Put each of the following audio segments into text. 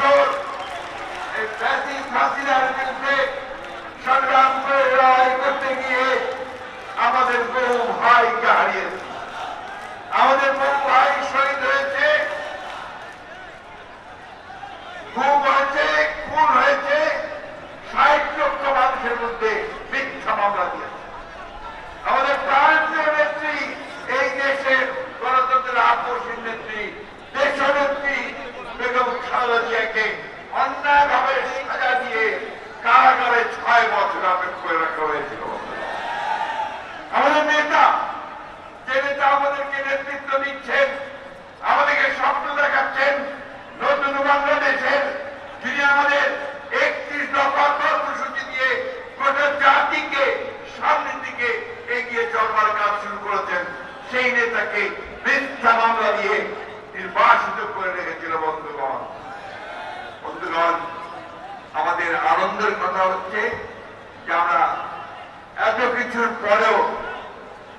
বছর এই ফ্যাসিস্ট হাসিনার বিরুদ্ধে সংগ্রাম করে লড়াই করতে গিয়ে আমাদের বহু ভাইকে হারিয়েছে, আমাদের বহু ভাই শহীদ হয়েছে, গুম হয়েছে, খুন হয়েছে, ৬০ লক্ষ মানুষের মধ্যে মিথ্যা মামলা দিয়েছে। আমাদের প্রান্তীয় নেত্রী, এই দেশের গণতন্ত্রের আপসীন নেত্রী, দেশনেত্রী বেগম খালেদা জিয়াকে অন্যায়ভাবে সাজা দিয়ে কারাগারে ৬ বছর অপেক্ষা করে রাখা হয়েছিল। আমাদের নেতা, যে নেতা আমাদেরকে নেতৃত্ব দিচ্ছেন, আমাদেরকে স্বপ্ন দেখাচ্ছেন নতুন বাংলাদেশের, যিনি আমাদের ৩১ দফা কর্মসূচি দিয়ে গোটা জাতিকে সামনের দিকে এগিয়ে চলবার কাজ শুরু করেছেন, সেই নেতাকে মিথ্যা মামলা দিয়ে নির্বাসিত করে রেখেছিল। বন্ধুগণ, আমাদের আনন্দের কথা হচ্ছে যে আমরা এত কিছুর পরেও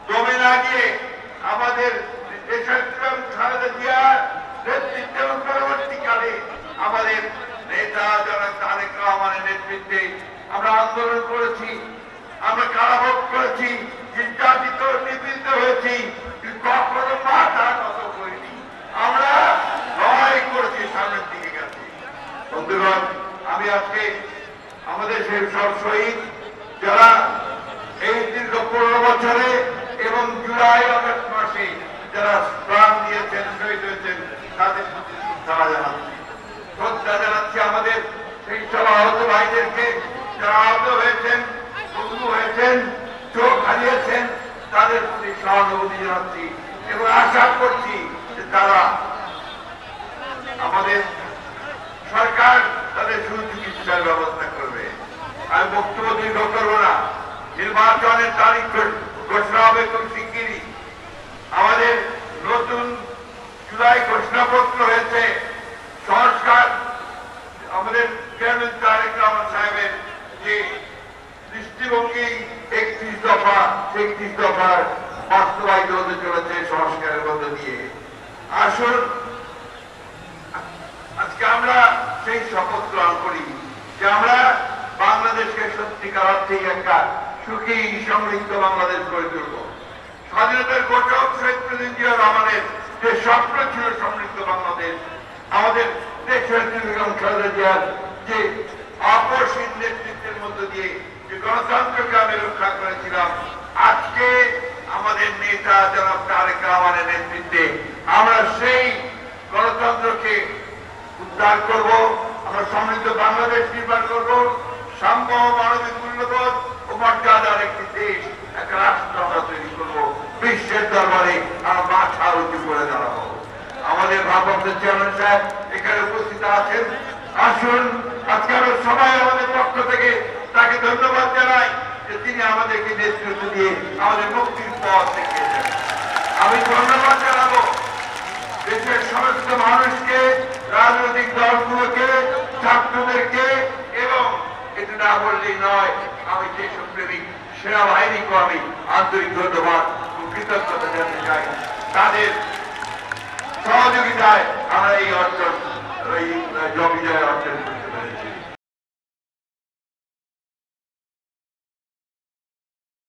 দমে না গিয়ে আমাদের দেশনেত্রী খালেদা জিয়ার নেতৃত্বে এবং পরবর্তীকালে আমাদের নেতা জনাব তারেক রহমানের নেতৃত্বে আমরা আন্দোলন করেছি, আমরা কারাভোগ করেছি, নির্যাতিত নিপীড়িত হয়েছি, কখনো মাথা নত করিনি, আমরা লড়াই করেছি, সামনের দিকে গেছি। বন্ধুগণ, আমি আজকে আমাদের সেই সব শহীদ যারা এই দীর্ঘ ১৫ বছরে এবং জুলাই আগস্ট মাসে যারা প্রাণ দিয়েছেন, শহীদ হয়েছেন, তাদের প্রতি শ্রদ্ধা জানাচ্ছি। শ্রদ্ধা জানাচ্ছি আমাদের সেই সব আহত ভাইদেরকে যারা আহত হয়েছেন, বন্ধু হয়েছেন, চোখ হারিয়েছেন, তাদের প্রতি সহানুভূতি জানাচ্ছি এবং আশা করছি যে তারা আমাদের সরকার তাদের সুচিকিৎসার ব্যবস্থা করবে। আমি বক্তব্য দীর্ঘ করবো না, নির্বাচনের তারিখ ঘোষণা হবে খুব শিগগিরই। আমাদের নতুন জুলাই ঘোষণাপত্র হয়েছে, সংস্কার আমাদের চেয়ারম্যান তারেক রহমান সাহেবের যে দৃষ্টিভঙ্গি ৩১ দফা, ৩৬ দফার বাস্তবায়িত হতে চলেছে সংস্কারের মধ্যে দিয়ে। আসুন আজকে আমরা সেই শপথ গ্রহণ করি যে আমরা বাংলাদেশকে সত্যিকার অর্থে একটা সুখী সমৃদ্ধ বাংলাদেশ গড়ে তুলব। স্বাধীনতার ঘোষক শহীদ প্রেসিডেন্ট জিয়া রহমানের যে স্বপ্ন ছিল সমৃদ্ধ বাংলাদেশ, আমাদের দেশের বেগম খালেদা জিয়ার যে আপসীন নেতৃত্বের মধ্য দিয়ে যে গণতন্ত্রকে আমি রক্ষা করেছিলাম, আজকে আমাদের নেতা জনাব তারেক রহমানের নেতৃত্বে আমরা সেই গণতন্ত্রকে উদ্ধার করব, আমরা সমৃদ্ধ বাংলাদেশ নির্মাণ করব, সাম্য মানবিক মূল্যবোধ ও মর্যাদার একটি দেশ, একটা রাষ্ট্র আমরা তৈরি করবো, বিশ্বের দরবারে আমরা মাথা উঁচু করে দাঁড়াবো। আমাদের ভারপ্রাপ্ত চেয়ারম্যান সাহেব এখানে উপস্থিত আছেন, আসুন আজকে আমরা সবাই আমাদের পক্ষ থেকে তাকে ধন্যবাদ জানাই যে তিনি আমাদেরকে নেতৃত্ব দিয়ে আমাদের মুক্তির পথ দেখিয়েছেন। আমি ধন্যবাদ জানাবো দেশের সমস্ত মানুষকে, রাজনৈতিক দলগুলোকে, ছাত্রদেরকে, এবং এটা না বললেই নয়, আমি দেশপ্রেমিক সেনাবাহিনীকে আমি আন্তরিক ধন্যবাদ ও কৃতজ্ঞতা জানাতে চাই। তাদের সহযোগিতায় আমরা এই অর্জন, এই বিজয় অর্জন